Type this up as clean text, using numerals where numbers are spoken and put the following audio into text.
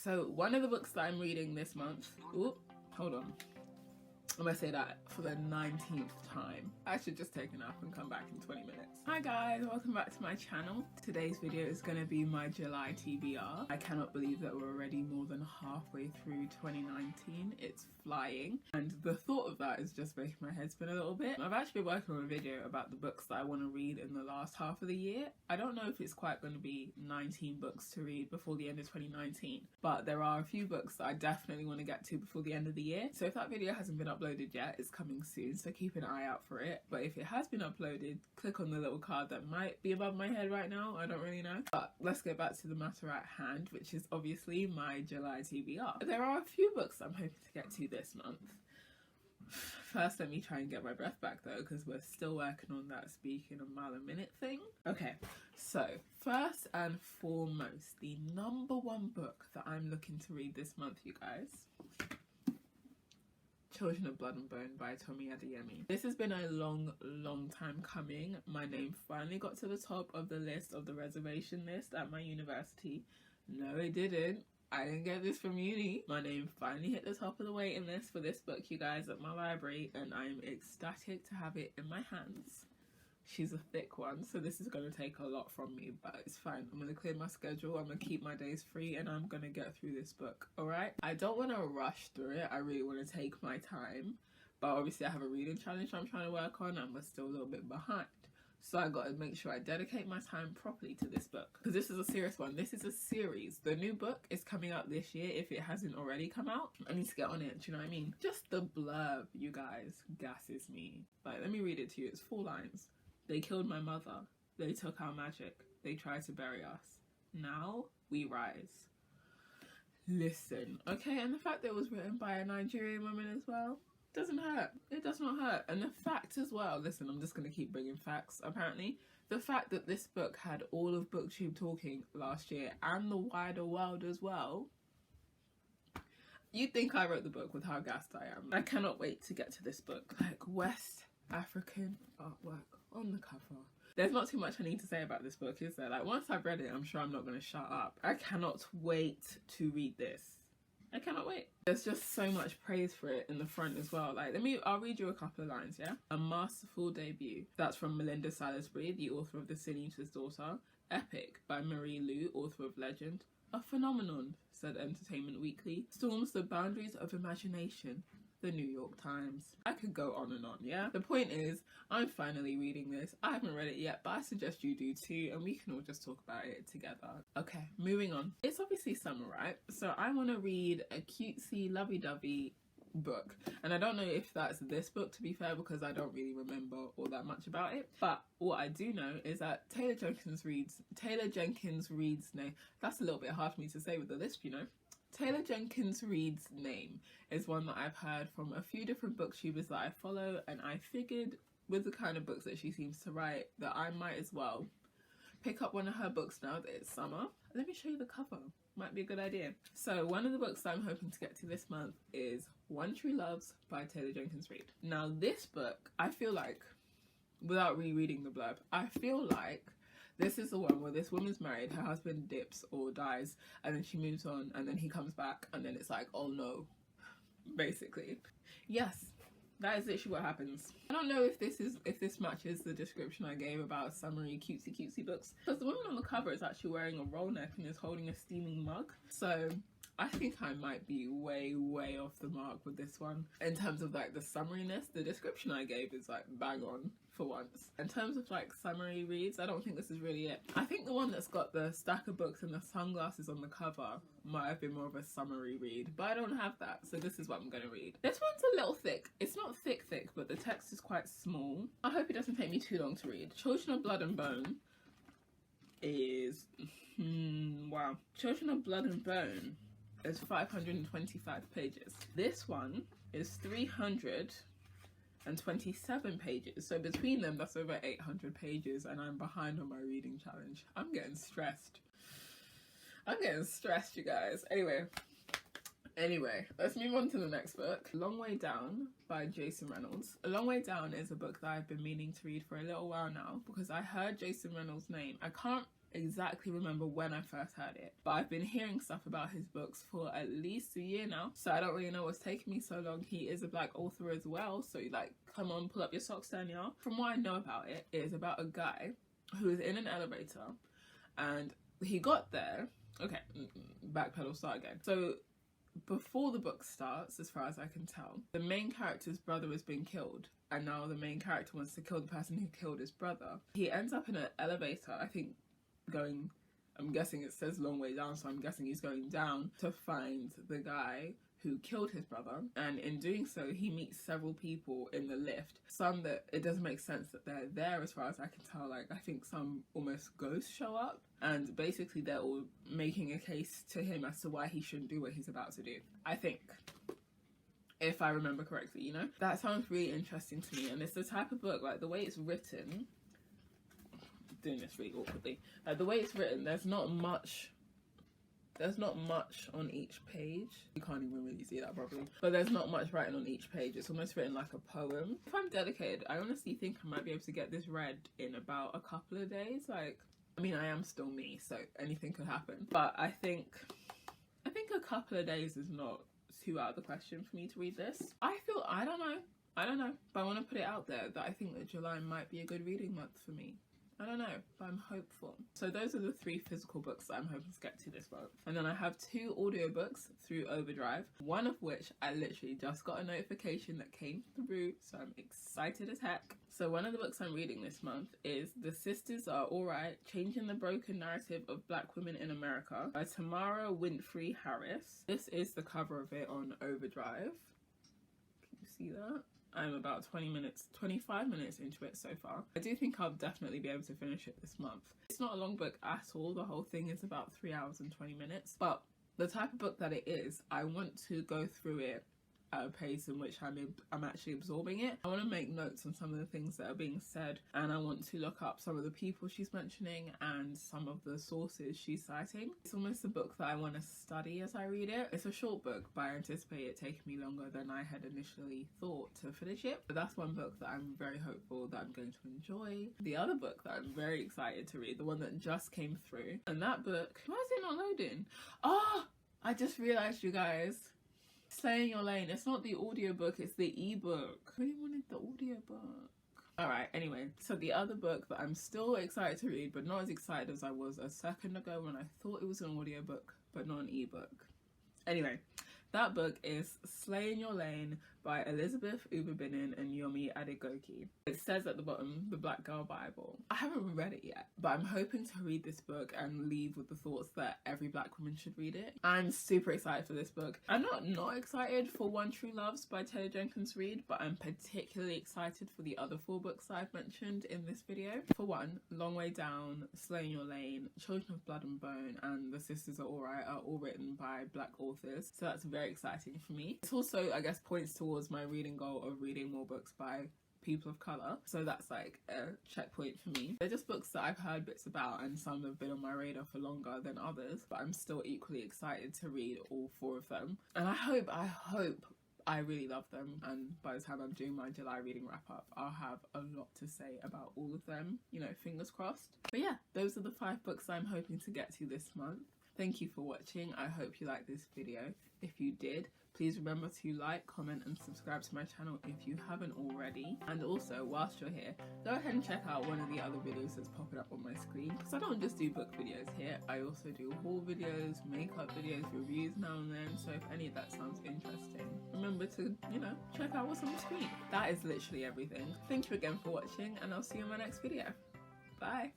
So one of the books that I'm reading this month, ooh, hold on, I'm gonna say that for the 19th time. I should just take a nap and come back in 20 minutes. Hi guys, welcome back to my channel. Today's video is gonna be my July TBR. I cannot believe that we're already more than halfway through 2019. It's flying. And the thought of that is just making my head spin a little bit. I've actually been working on a video about the books that I want to read in the last half of the year. I don't know if it's quite going to be 19 books to read before the end of 2019, but there are a few books that I definitely want to get to before the end of the year. So if that video hasn't been uploaded yet, it's coming soon, so keep an eye out for it. But if it has been uploaded, click on the little card that might be above my head right now. I don't really know. But let's get back to the matter at hand, which is obviously my July TBR. There are a few books I'm hoping to get to this month. First, let me try and get my breath back though, because we're still working on that speaking a mile a minute thing. Okay, so first and foremost, the number one book that I'm looking to read this month, you guys, Children of Blood and Bone by Tomi Adeyemi. This has been a long time coming. My name finally got to the top of the list, of the reservation list at my university. No, it didn't. I didn't get this from uni. My name finally hit the top of the waiting list for this book, you guys, at my library, and I'm ecstatic to have it in my hands. She's a thick one, so this is going to take a lot from me, but it's fine. I'm going to clear my schedule, I'm going to keep my days free, and I'm going to get through this book, alright? I don't want to rush through it. I really want to take my time, but obviously I have a reading challenge I'm trying to work on, and we're still a little bit behind. So I got to make sure I dedicate my time properly to this book, because this is a serious one. This is a series. The new book is coming out this year if it hasn't already come out. I need to get on it, do you know what I mean? Just the blurb, you guys, gasses me. Like, let me read it to you. It's 4 lines. They killed my mother. They took our magic. They tried to bury us. Now we rise. Listen, okay, and the fact that it was written by a Nigerian woman as well doesn't hurt. It does not hurt. And the fact as well, listen, I'm just going to keep bringing facts, apparently. The fact that this book had all of BookTube talking last year and the wider world as well, you'd think I wrote the book with how gassed I am. I cannot wait to get to this book. Like, West African artwork on the cover. There's not too much I need to say about this book, is there? Like, once I've read it, I'm sure I'm not going to shut up. I cannot wait to read this. I cannot wait. There's just so much praise for it in the front as well. Like, I'll read you a couple of lines, yeah? A masterful debut. That's from Melinda Salisbury, the author of The Sin Eater's Daughter. Epic by Marie Lu, author of Legend. A phenomenon, said Entertainment Weekly. Storms the boundaries of imagination. The New York Times. I could go on and on, yeah? The point is, I'm finally reading this. I haven't read it yet, but I suggest you do too, and we can all just talk about it together. Okay, moving on. It's obviously summer, right? So I want to read a cutesy, lovey-dovey book. And I don't know if that's this book, to be fair, because I don't really remember all that much about it. But what I do know is that Taylor Jenkins Reid's name. That's a little bit hard for me to say with the lisp, you know? Taylor Jenkins Reid's name is one that I've heard from a few different booktubers that I follow, and I figured with the kind of books that she seems to write that I might as well pick up one of her books now that it's summer. Let me show you the cover. Might be a good idea. So one of the books that I'm hoping to get to this month is One True Loves by Taylor Jenkins Reid. Now this book, I feel like, without rereading the blurb, I feel like this is the one where this woman's married, her husband dips or dies, and then she moves on, and then he comes back, and then it's like, oh no, basically. Yes, that is literally what happens. I don't know if this matches the description I gave about summery cutesy books, because the woman on the cover is actually wearing a roll neck and is holding a steaming mug. So I think I might be way off the mark with this one. In terms of like the summariness, the description I gave is like bang on for once. In terms of like summary reads, I don't think this is really it. I think the one that's got the stack of books and the sunglasses on the cover might have been more of a summary read, but I don't have that, so this is what I'm gonna read. This one's a little thick. It's not thick, but the text is quite small. I hope it doesn't take me too long to read. Children of Blood and Bone is... wow. Children of Blood and Bone is 525 pages. This one is 327 pages. So between them, that's over 800 pages, and I'm behind on my reading challenge. I'm getting stressed. You guys. Anyway, let's move on to the next book. A Long Way Down by Jason Reynolds. A Long Way Down is a book that I've been meaning to read for a little while now, because I heard Jason Reynolds' name. I can't exactly remember when I first heard it, but I've been hearing stuff about his books for at least a year now, so I don't really know what's taking me so long. He is a black author as well, so like, come on, pull up your socks, Danielle. From what I know about it, it is about a guy who is in an elevator, and he got there. Okay, backpedal, start again. So before the book starts, as far as I can tell, the main character's brother has been killed, and now the main character wants to kill the person who killed his brother. He ends up in an elevator, I think going, I'm guessing it says long way down, so I'm guessing he's going down to find the guy who killed his brother, and in doing so he meets several people in the lift, some that it doesn't make sense that they're there as far as I can tell. Like, I think some almost ghosts show up, and basically they're all making a case to him as to why he shouldn't do what he's about to do, I think, if I remember correctly, you know? That sounds really interesting to me, and it's the type of book, like the way it's written, doing this really awkwardly, like the way it's written, there's not much on each page. You can't even really see that properly, but there's not much writing on each page. It's almost written like a poem. If I'm dedicated, I honestly think I might be able to get this read in about a couple of days. Like, I mean, I am still me, so anything could happen, but I think a couple of days is not too out of the question for me to read this. I don't know, but I want to put it out there that I think that July might be a good reading month for me. I don't know, but I'm hopeful. So those are the 3 physical books that I'm hoping to get to this month. And then I have 2 audiobooks through Overdrive, one of which I literally just got a notification that came through, so I'm excited as heck. So one of the books I'm reading this month is The Sisters Are Alright, Changing the Broken Narrative of Black Women in America by Tamara Winfrey Harris. This is the cover of it on Overdrive. Can you see that? I'm about 25 minutes into it so far. I do think I'll definitely be able to finish it this month. It's not a long book at all. The whole thing is about 3 hours and 20 minutes. But the type of book that it is, I want to go through it at a pace in which I'm actually absorbing it. I want to make notes on some of the things that are being said, and I want to look up some of the people she's mentioning and some of the sources she's citing. It's almost a book that I want to study as I read it. It's a short book, but I anticipate it taking me longer than I had initially thought to finish it. But that's one book that I'm very hopeful that I'm going to enjoy. The other book that I'm very excited to read, the one that just came through, and that book, why is it not loading? Oh, I just realized, you guys, Stay in Your Lane. It's not the audiobook, it's the ebook. I really wanted the audiobook. Alright, anyway, so the other book that I'm still excited to read, but not as excited as I was a second ago when I thought it was an audiobook, but not an ebook. Anyway, that book is Slay in Your Lane by Elizabeth Ubabinin and Yomi Adegoke. It says at the bottom, The Black Girl Bible. I haven't read it yet, but I'm hoping to read this book and leave with the thoughts that every black woman should read it. I'm super excited for this book. I'm not excited for One True Loves by Taylor Jenkins Reid, but I'm particularly excited for the other 4 books I've mentioned in this video. For one, Long Way Down, Slay in Your Lane, Children of Blood and Bone, and The Sisters Are Alright are all written by black authors, so that's very exciting for me. It's also, I guess, points towards my reading goal of reading more books by people of colour, so that's like a checkpoint for me. They're just books that I've heard bits about, and some have been on my radar for longer than others, but I'm still equally excited to read all 4 of them, and I hope I really love them, and by the time I'm doing my July reading wrap up, I'll have a lot to say about all of them, you know, fingers crossed. But yeah, those are the 5 books I'm hoping to get to this month. Thank you for watching. I hope you liked this video. If you did, please remember to like, comment and subscribe to my channel if you haven't already. And also, whilst you're here, go ahead and check out one of the other videos that's popping up on my screen, because I don't just do book videos here, I also do haul videos, makeup videos, reviews now and then, so if any of that sounds interesting, remember to, you know, check out what's on the screen. That is literally everything. Thank you again for watching, and I'll see you in my next video. Bye!